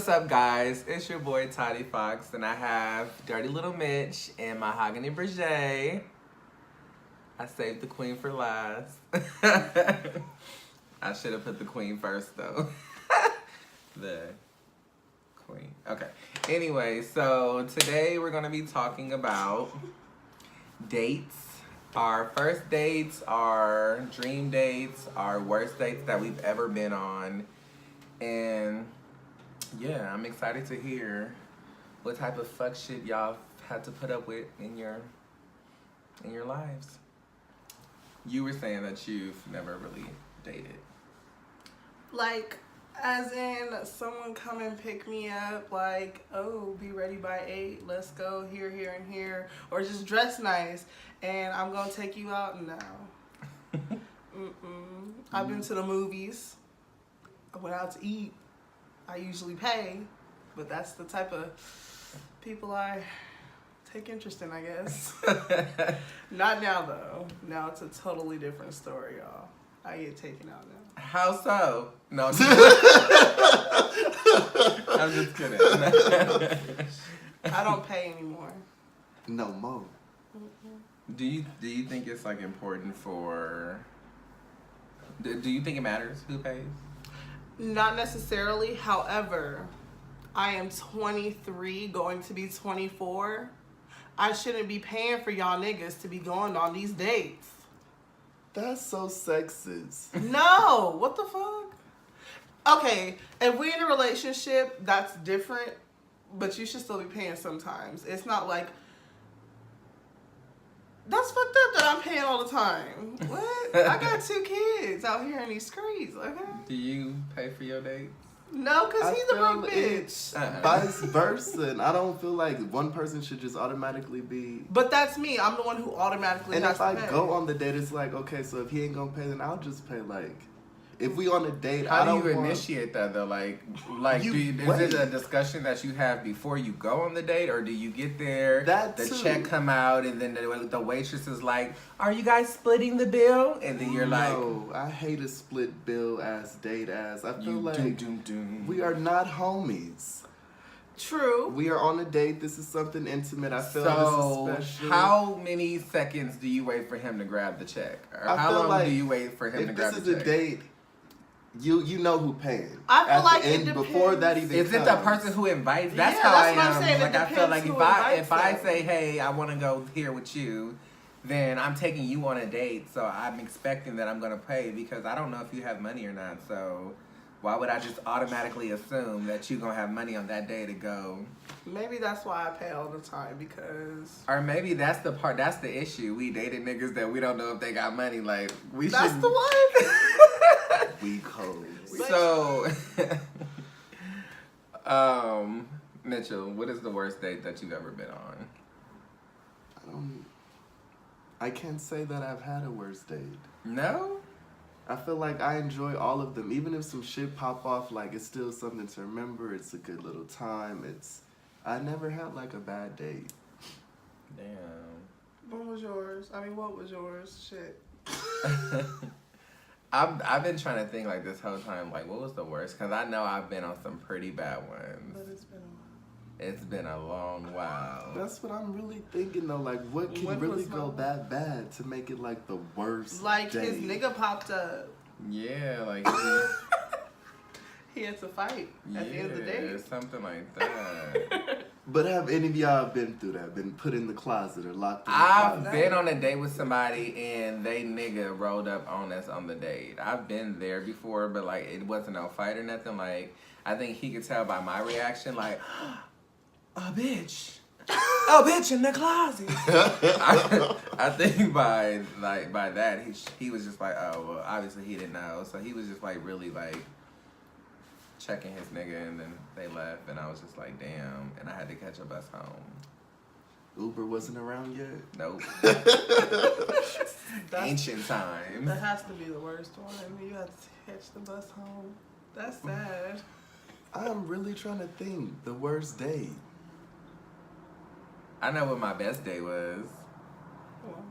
What's up, guys? It's your boy Toddie Fox, and I have Dirtylilmitch and Mahaginy Brijae. I saved the queen for last. I should have put the queen first, though. The queen. Okay. Anyway, so today we're going to be talking about dates. Our first dates, our dream dates, our worst dates that we've ever been on. And yeah, I'm excited to hear what type of fuck shit y'all had to put up with in your lives. You were saying that you've never really dated. Like, as in someone come and pick me up, like, oh, be ready by 8, let's go here, here, and here, or just dress nice, and I'm gonna take you out now. I've been to the movies. I went out to eat. I usually pay, but that's the type of people I take interest in, I guess. Not now, though. Now it's a totally different story, y'all. I get taken out now. How so? No, I'm just kidding. I don't pay anymore. No more. Do you think it's like important for? Do you think it matters who pays? Not necessarily. However, I am 23, going to be 24. I shouldn't be paying for y'all niggas to be going on these dates. That's so sexist. No, what the fuck? Okay, if we're in a relationship, that's different, but you should still be paying sometimes. It's not like, that's fucked up that I'm paying all the time. What? I got 2 kids out here in these streets, okay? Do you pay for your dates? No, because he's a broke bitch. Vice versa. And I don't feel like one person should just automatically be. But that's me. I'm the one who automatically And has if I to pay. go on the date, it's like, okay, so if he ain't gonna pay, then I'll just pay. Like, if we on a date, How I don't do you want... initiate that though? Like You is it a discussion that you have before you go on the date, or do you get there, That the too. check come out, and then the waitress is like, "Are you guys splitting the bill?" And then you're like, No, I hate a split bill ass date ass. I feel "You like doom. we are not homies. True. We are on a date. This is something intimate. I feel So, this is special. how many seconds do you wait for him to grab the check, or I how feel long like do you wait for him to if grab this the is check? a date, you know who paying. I feel At like the it end, depends. before that even Is it the person who invites? That's Yeah, how that's I what I'm am. saying. It Like I feel depends like who if I invites say, "Hey, I want to go here with you," then I'm taking you on a date. So I'm expecting that I'm gonna pay because I don't know if you have money or not. So why would I just automatically assume that you're gonna have money on that day to go? Maybe that's why I pay all the time, because Or maybe that's the part. That's the issue. We dated niggas that we don't know if they got money. Like we that's should. the one. We cold. So, Mitchell, what is the worst date that you've ever been on? I can't say that I've had a worst date. No? I feel like I enjoy all of them. Even if some shit pop off, like it's still something to remember. It's a good little time. I never had like a bad date. Damn. What was yours? I mean, what was yours? Shit. I've been trying to think like this whole time, like what was the worst? Because I know I've been on some pretty bad ones. But it's been a while. It's been a long while. That's what I'm really thinking though. Like, what can When really was go mine? that bad to make it like the worst Like, date? his nigga popped up. Yeah, like He had to fight at the end of the day. something like that. But have any of y'all been through that? Been put in the closet or locked in the I've closet? been on a date with somebody and they nigga rolled up on us on the date. I've been there before, but like it wasn't no fight or nothing. Like I think he could tell by my reaction, like, a bitch. A bitch in the closet. I think by that he was just like, oh well, obviously he didn't know, so he was just like really like checking his nigga, and then they left, and I was just like, damn, and I had to catch a bus home. Uber wasn't around yet? Nope. That's- Ancient times. That has to be the worst one. You have to catch the bus home. That's sad. I'm really trying to think. The worst date. I know what my best day was.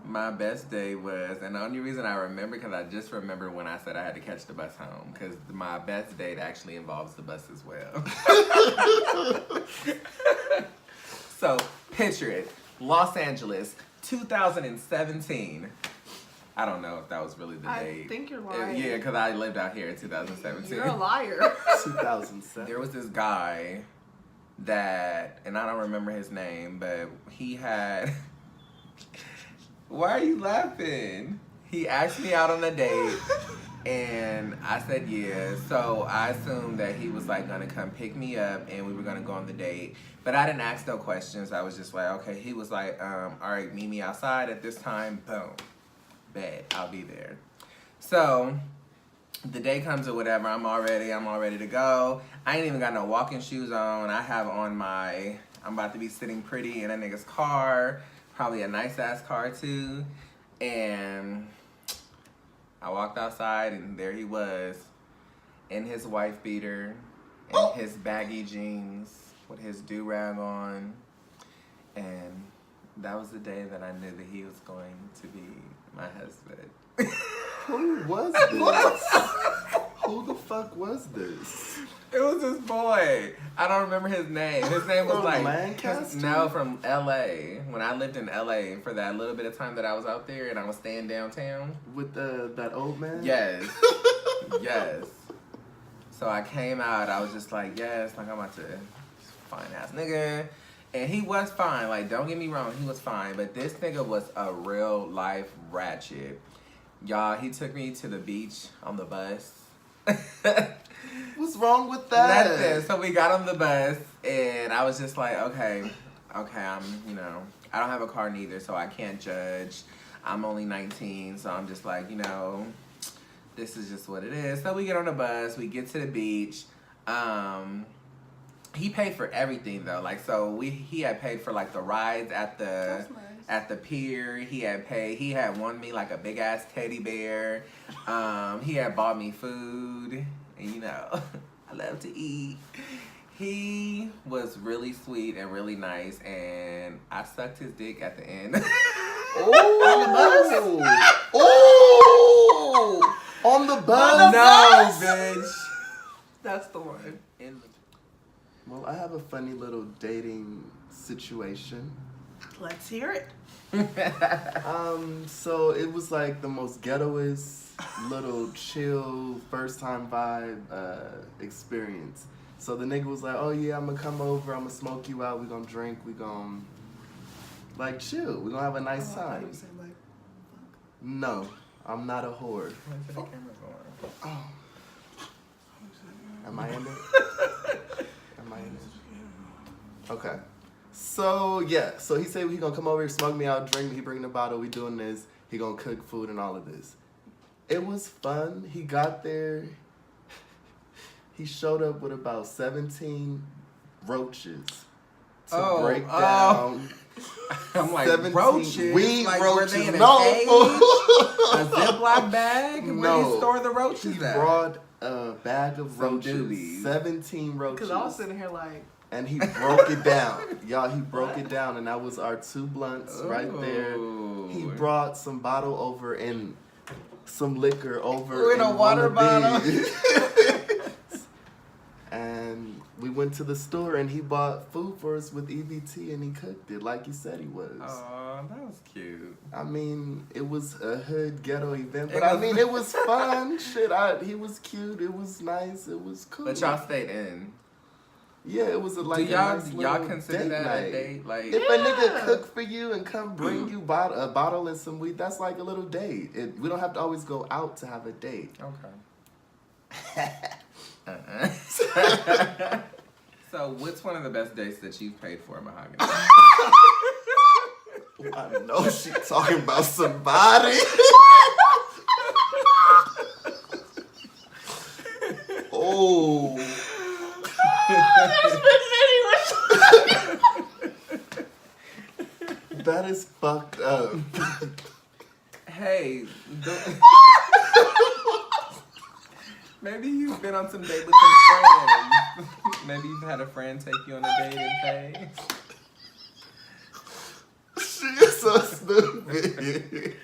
My best day was, and the only reason I remember, because I just remember when I said I had to catch the bus home, because my best date actually involves the bus as well. So, picture it. Los Angeles, 2017. I don't know if that was really the date. I think you're lying. Yeah, because I lived out here in 2017. You're a liar. 2007. There was this guy that, and I don't remember his name, but he had... Why are you laughing? He asked me out on a date, and I said yeah. So I assumed that he was like gonna come pick me up, and we were gonna go on the date. But I didn't ask no questions. I was just like, okay. He was like, all right, meet me outside at this time. Boom, bet I'll be there. So the day comes or whatever. I'm all ready to go. I ain't even got no walking shoes on. I have on my. I'm about to be sitting pretty in a nigga's car. Probably a nice ass car too. And I walked outside and there he was in his wife beater and his baggy jeans with his do-rag on. And that was the day that I knew that he was going to be my husband. Who was this? Who the fuck was this? It was this boy. I don't remember his name. His name was From like Lancaster? No, from LA. When I lived in LA for that little bit of time that I was out there and I was staying downtown. With that old man? Yes. Yes. So I came out, I was just like, yes, like I'm about to fine ass nigga. And he was fine, like don't get me wrong, he was fine. But this nigga was a real life ratchet. Y'all, he took me to the beach on the bus. What's wrong with that? Nothing. So we got on the bus and I was just like, okay, I'm, I don't have a car neither, so I can't judge. I'm only 19, so I'm just like, this is just what it is. So we get on the bus, we get to the beach. He paid for everything though. Like, so he had paid for like the rides at the That's nice. at the pier. He had won me like a big ass teddy bear. He had bought me food. And I love to eat. He was really sweet and really nice, and I sucked his dick at the end. Oh! Oh! On the bus? No, bitch. That's the one. Well, I have a funny little dating situation. Let's hear it. So it was like the most ghettoest little chill first time vibe experience. So the nigga was like, oh yeah, I'm gonna come over, I'm gonna smoke you out, we gonna drink, we gonna like chill, we gonna have a nice time. No, I'm not a whore. Oh. Am I in it? Am I in it? Okay. So yeah, so he said he gonna come over, smoke me out, drink me, he bring the bottle, we doing this, he gonna cook food and all of this. It was fun. He got there. He showed up with about 17 roaches to break down. I'm like, 17 roaches? weed Like, roaches. were they in a No. cage? A Ziploc bag? Where No. do you store the roaches He at? brought a bag of Some roaches. doobies. 17 roaches. Because I was sitting here like... And he broke it down. Y'all, he broke it down, and that was our 2 blunts right there. Ooh. He brought some bottle over and some liquor over in a one water of bottle. these. And we went to the store, and he bought food for us with EBT, and he cooked it like he said he was. Aw, that was cute. I mean, it was a hood ghetto event, but I mean, it was fun. Shit, he was cute. It was nice. It was cool. But y'all stayed in. Yeah, it was like Do y'all, a nice y'all little consider date that night. a date? Like, If a nigga cook for you and come bring you a bottle and some weed, that's like a little date. We don't have to always go out to have a date. okay. So, what's one of the best dates that you've paid for, Mahagany? I know she talking about somebody. Oh. That is fucked up. Hey, maybe you've been on some date with some friends. Maybe you've had a friend take you on a date and pay. She is so stupid.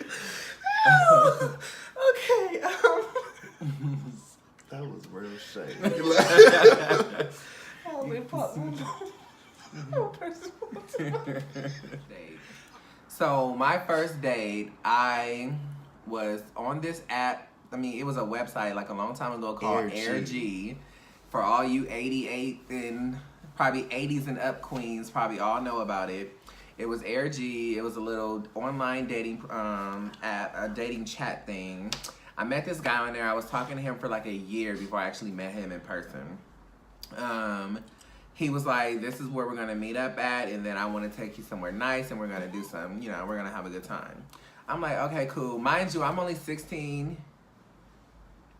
Okay. That was real shade. Oh, we pop. So my first date, I was on this app. I mean, it was a website like a long time ago called AirG. For all you 88 and probably 80s and up queens, probably all know about it. It was AirG. It was a little online dating app, a dating chat thing. I met this guy on there. I was talking to him for like a year before I actually met him in person. He was like, this is where we're going to meet up at, and then I want to take you somewhere nice, and we're going to do some, you know, we're going to have a good time. I'm like, okay, cool. Mind you, I'm only 16.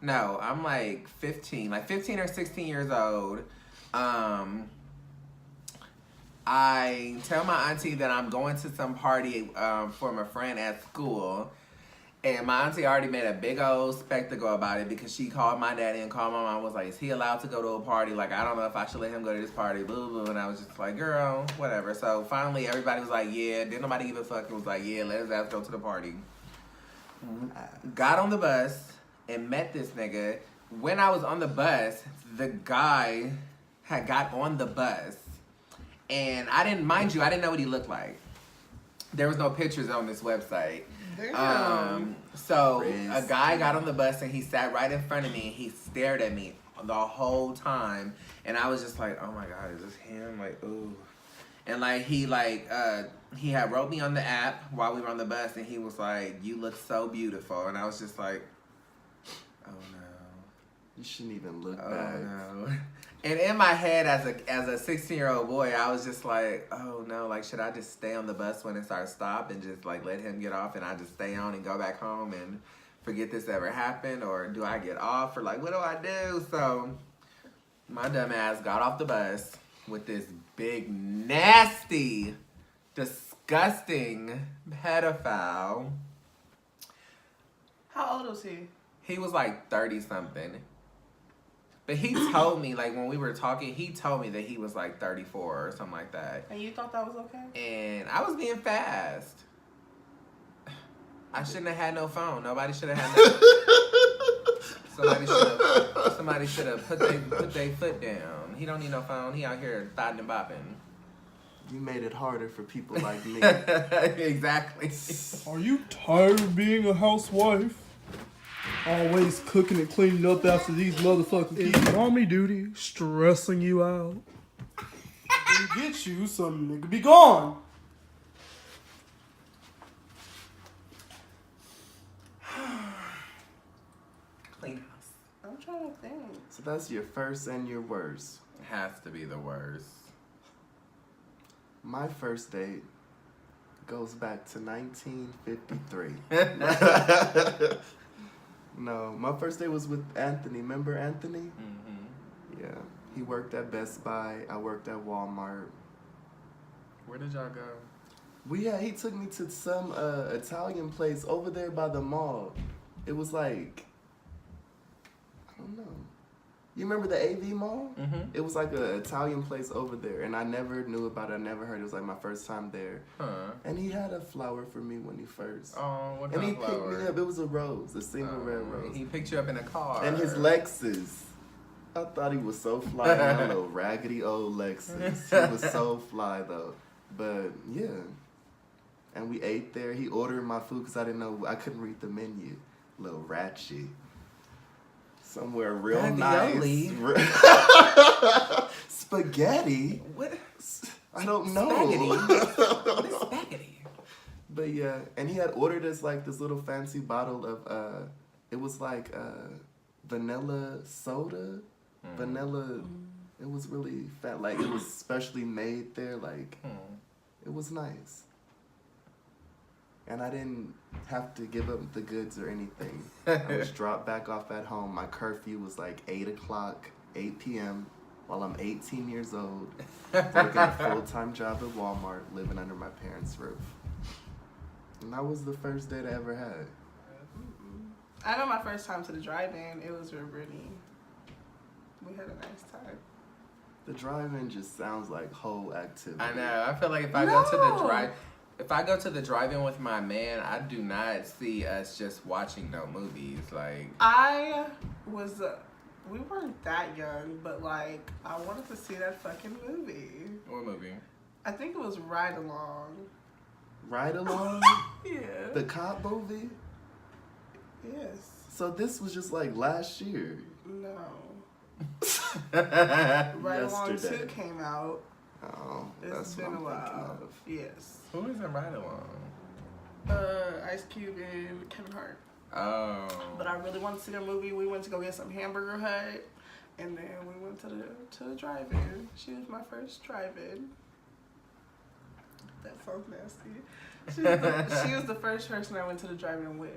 No, I'm like 15 or 16 years old. I tell my auntie that I'm going to some party for my friend at school. And my auntie already made a big old spectacle about it because she called my daddy and called my mom, was like, is he allowed to go to a party? Like, I don't know if I should let him go to this party, blah, blah, blah. And I was just like, girl, whatever. So finally everybody was like, yeah. Didn't nobody give a fuck. It was like, yeah, let his ass go to the party. Got on the bus and met this nigga. When I was on the bus, the guy had got on the bus. And I didn't know what he looked like. There was no pictures on this website. So a guy got on the bus and he sat right in front of me and he stared at me the whole time. And I was just like, oh my God, is this him? Like, ooh. And like he had wrote me on the app while we were on the bus and he was like, you look so beautiful. And I was just like, oh no. You shouldn't even look back. Oh no. And in my head, as a 16-year-old boy, I was just like, oh no, like, should I just stay on the bus when it starts stop and just like let him get off and I just stay on and go back home and forget this ever happened? Or do I get off? Or like, what do I do? So my dumb ass got off the bus with this big, nasty, disgusting pedophile. How old was he? He was like 30-something. But he told me, like, when we were talking, he told me that he was, like, 34 or something like that. And you thought that was okay? And I was being fast. I shouldn't have had no phone. Nobody should have had no Somebody should have put their foot down. He don't need no phone. He out here thotting and bopping. You made it harder for people like me. Exactly. Are you tired of being a housewife? Always cooking and cleaning up after these motherfuckers. Is mommy duty stressing you out? Didn't get you, some nigga be gone. Clean house. I'm trying to think. So that's your first and your worst. Has to be the worst. My first date goes back to 1953. No, my first date was with Anthony. Remember Anthony? Mm-hmm. Yeah. He worked at Best Buy. I worked at Walmart. Where did y'all go? He took me to some Italian place over there by the mall. It was like, I don't know. You remember the AV Mall? Mm-hmm. It was like an Italian place over there, and I never knew about it. I never heard. It was like my first time there. Huh. And he had a flower for me when he first. Oh, what and kind he of flower? picked me up. It was a rose, a single red rose. He picked you up in a car. And his Lexus. I thought he was so fly. That little raggedy old Lexus. He was so fly though. But yeah. And we ate there. He ordered my food because I didn't know. I couldn't read the menu. Little ratchet. Somewhere real Ravioli. Nice. Spaghetti? What? I don't know. Spaghetti? What is spaghetti? But yeah, and he had ordered us like this little fancy bottle of it was like vanilla soda. Vanilla. It was really fat. Like it was specially made there. Like it was nice. And I didn't have to give up the goods or anything. I was dropped back off at home. My curfew was like 8 o'clock, 8 p.m. while I'm 18 years old, working a full-time job at Walmart, living under my parents' roof. And that was the first date I ever had. I know my first time to the drive-in, it was real pretty. We had a nice time. The drive-in just sounds like whole activity. I know. I feel like if I go to the if I go to the drive-in with my man, I do not see us just watching no movies. Like I was, we weren't that young, but like I wanted to see that fucking movie. what movie? I think it was Ride Along. Ride Along? Yeah. The cop movie? Yes. So this was just like last year. No. Ride Along Yesterday. 2 came out. Oh, It's that's been what a I'm while. thinking of. Yes. Who is in Ride Along? Ice Cube and Kevin Hart. Oh. But I really wanted to see the movie. We went to go get some Hamburger Hut, and then we went to the drive-in. She was my first drive-in. That sounds nasty. She was the first person I went to the drive-in with.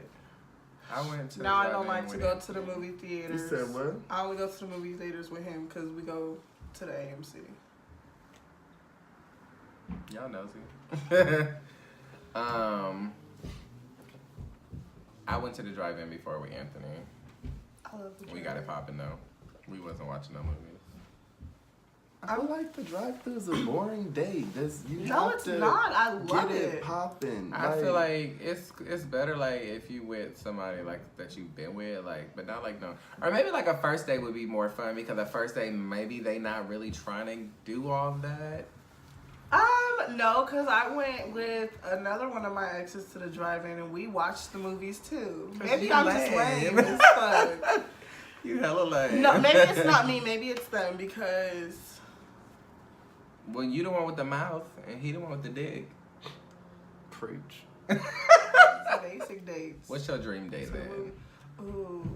I went to. Now the I don't drive-in like to with go him. to the movie theaters. You said what? I only go to the movie theaters with him because we go to the AMC. Y'all nosy. I went to the drive-in before with Anthony. I love the We got it popping though. We wasn't watching no movies. I feel like the drive-thru is a boring date. No, it's not. I love get it. it popping. I feel like it's better like if you with somebody like that you've been with, like, but not like no, or maybe like a first date would be more fun because a first date maybe they not really trying to do all that. No, because I went with another one of my exes to the drive-in and we watched the movies too. 'Cause Maybe you I'm just lame. lame as fuck. You hella lame. No, maybe it's not me. Maybe it's them because Well, you the one with the mouth and he the one with the dick. Preach. it's basic dates. What's your dream date then? Ooh.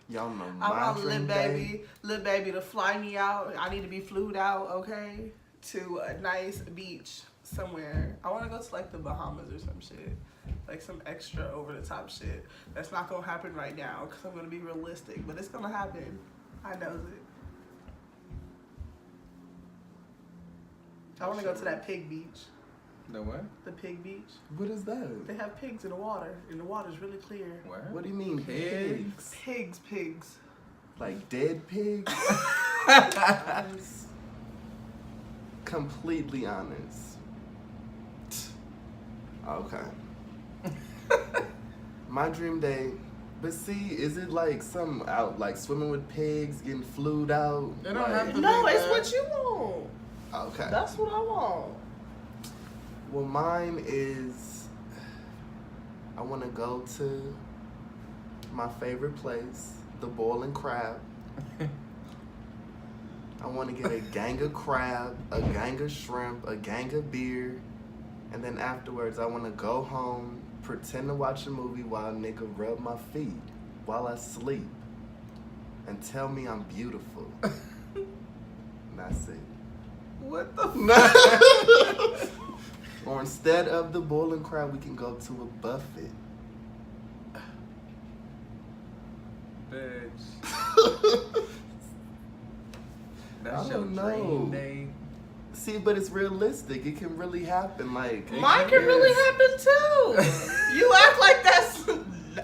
Y'all know I my want dream Lil Baby to fly me out. I need to be flued out, okay? To a nice beach somewhere. I want to go to like the Bahamas or some shit. Like some extra over the top shit. That's not going to happen right now because I'm going to be realistic. But it's going to happen. I knows it. I want to go to that pig beach. The what? The pig beach. What is that? They have pigs in the water. And the water's really clear. What? What do you mean Pigs? pigs? Pigs. Like dead pigs? Completely honest. Okay. My dream day. But see, is it like some out like swimming with pigs, getting flued out? It don't Like- have to No, be it's that. what you want. Okay. That's what I want. Well, mine is I want to go to my favorite place, the Boiling Crab. I want to get a gang of crab, a gang of shrimp, a gang of beer, and then afterwards I want to go home, pretend to watch a movie while a nigga rub my feet while I sleep and tell me I'm beautiful. And that's it. What the fuck? Or instead of the Boiling Crab, we can go to a buffet. Bitch. That's I your don't dream know. date. See, but it's realistic. It can really happen. Like Mine can really happen too. You act like that's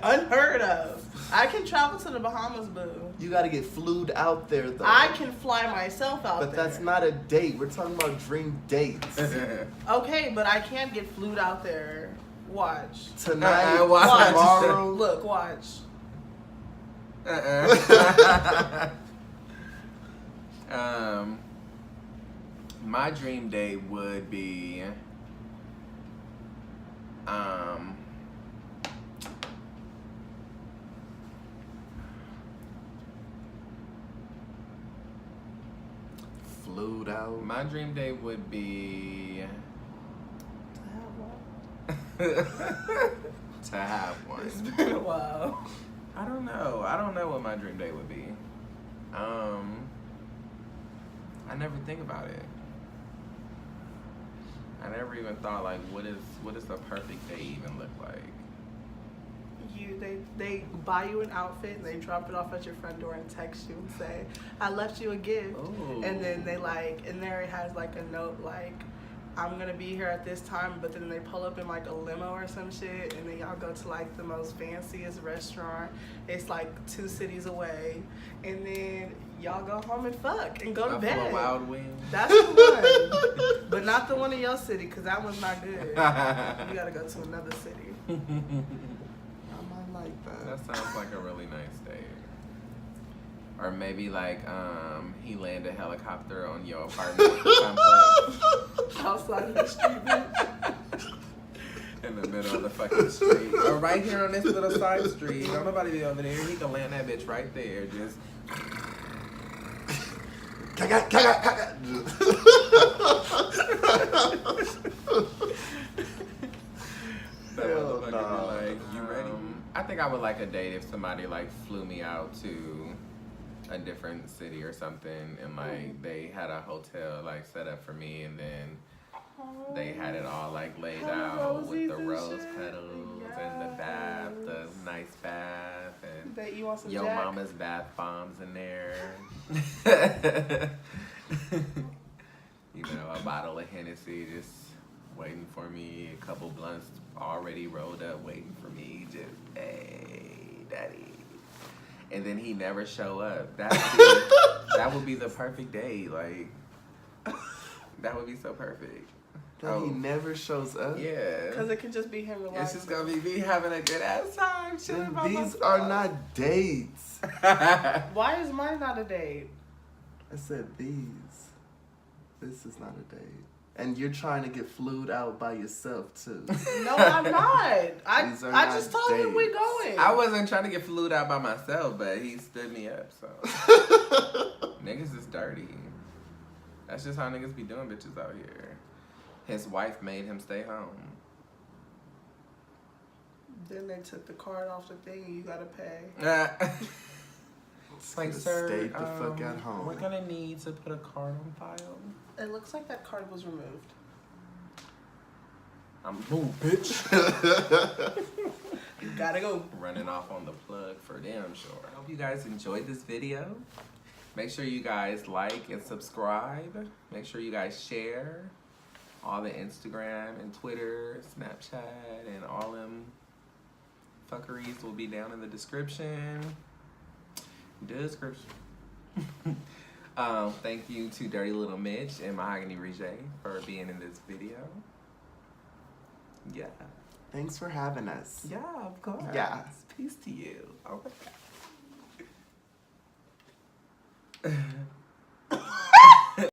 unheard of. I can travel to the Bahamas, boo. you got to get flued out there, though. I can fly myself out But there. that's not a date. We're talking about dream dates. Okay, but I can get flued out there. Watch. Tonight, Watch. tomorrow. Look, watch. My dream date would be Flued out. my dream date would be to have one. It's been a while. I don't know. I don't know what my dream date would be. I never think about it. I never even thought like what does a perfect day even look like? They buy you an outfit and they drop it off at your front door and text you and say, I left you a gift. Ooh. And then they like, and there it has like a note like, I'm gonna be here at this time, but then they pull up in like a limo or some shit, and then y'all go to like the most fanciest restaurant. It's like 2 cities away, and then y'all go home and fuck and go to Buffalo bed. Wild Wings. That's the one, but not the one in your city, cause that one's not good. You gotta go to another city. I might like that. That sounds like a really nice date. Or maybe like he landed a helicopter on your apartment complex Outside of the street, bitch. in the middle of the fucking street. Or right here on this little side street. Don't nobody be over there. He can land that bitch right there. Just that Hell motherfucker nah. be like, you ready? I think I would like a date if somebody like flew me out to a different city or something, and like they had a hotel like set up for me, and then they had it all like laid out with the rose petals and the bath, the nice bath, and Bet you want some your Jack? mama's bath bombs in there. You know, a bottle of Hennessy just waiting for me, a couple blunts already rolled up waiting for me, just, hey, daddy. And then he never show up. That would be the perfect day. Like, that would be so perfect. That he never shows up? Yeah. Cause it could just be him It's relaxing. just gonna be me having a good ass time chilling by These myself. are not dates. Why is mine not a date? I said these. This is not a date. And you're trying to get flued out by yourself too. No, I'm not. These are I not just told him we dates. going. I wasn't trying to get flued out by myself, but he stood me up, so. Niggas is dirty. That's just how niggas be doing bitches out here. His wife made him stay home. Then they took the card off the thing and you gotta pay. It's like, Could've sir, stayed the fuck at home. we're gonna need to put a card on file. It looks like that card was removed. I'm boom, bitch. You gotta go. Running off on the plug for damn sure. I hope you guys enjoyed this video. Make sure you guys like and subscribe. Make sure you guys share. All the Instagram and Twitter, Snapchat, and all them fuckeries will be down in the description. Thank you to Dirtylilmitch and Mahaginybrijae for being in this video. Yeah. Thanks for having us. Yeah, of course. Yeah. Peace to you. Okay.